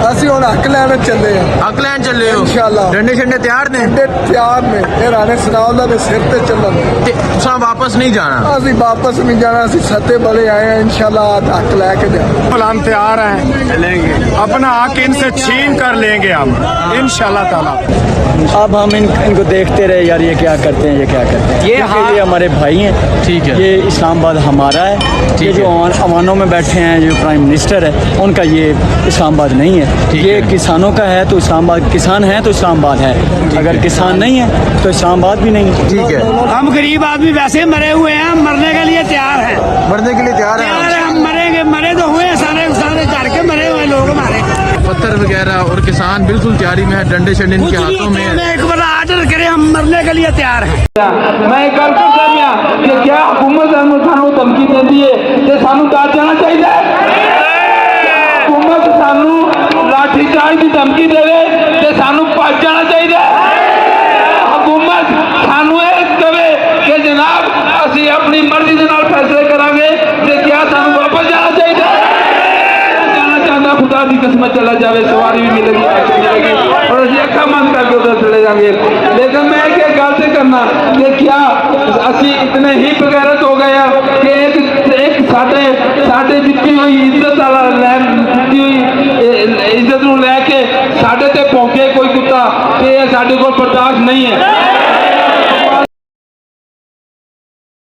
ਅਸੀਂ ਹੁਣ ਹੱਕ ਲੈਣ ਚੱਲੇ ਆ। हक लैन चले हो इंशाल्लाह। डंडे शंडे तैयार ने ਤੇ ਪਿਆਰ ਨੇ ਇਹ ਰਾਣੇ ਸਨਾਉਲਾ ਦੇ ਸਿਰ ਤੇ ਚੱਲਣ। ते तुसां वापस नहीं जाना। ਅਸੀਂ ਵਾਪਸ ਨਹੀਂ ਜਾਣਾ, ਅਸੀਂ सत्ते बड़े आए हैं इंशाल्लाह हक लेके जाए। हम तैयार हैं, चलेंगे अपना हक इनसे छीन कर लेंगे हम इंशाल्लाह ताला। अब हम इनको देखते रहे यार, ये क्या करते हैं, ये क्या करते हैं। ये हमारे भाई हैं, ठीक है। ये इस्लामाबाद हमारा है। ये जो अवानों में बैठे हैं, जो प्राइम मिनिस्टर है, उनका ये इस्लामाबाद नहीं है। ये किसानों का है तो इस्लामाबाद, किसान है तो इस्लामाबाद है, अगर किसान नहीं है तो इस्लामाबाद भी नहीं है। ठीक है, हम गरीब आदमी वैसे मरे हुए हैं, हम मरने के लिए तैयार हैं। मरने के लिए तैयार है। हम मरेंगे, मरे तो हुए सारे सारे चढ़ के मरे हुए लोग हमारे। पत्थर वगैरह और किसान बिल्कुल तैयारी में है, डंडे शंडे इनके हाथों में है। एक बार आर्डर करें, हम मरने के लिए तैयार हैं। मैं एक गल कहना कि क्या हुकूमत सानू धमकी देती है कि सानू डर जाना चाहिए। हुकूमत सानू लाठीचार्ज की धमकी देवे तो सानू भज जाना चाहिए। हुकूमत सानू कहे कि जनाब असी अपनी मर्जी के नाल फैसले करांगे तो क्या सानू वापस जाना चाहिए। जाना चाहता खुदा की किस्मत चला जाए, सवारी भी मिलेगी और असी अखा बंद करके उधर चले जाएंगे। लेकिन मैं एक गल से करना कि क्या असी इतने ही बगैरत हो गए कि एक साडे दिती हुई इज्जत वाला दी हुई इज्जत नूं लैके साडे ते भौंके कोई कुत्ता कि साडे कोल बर्दाश्त नहीं है।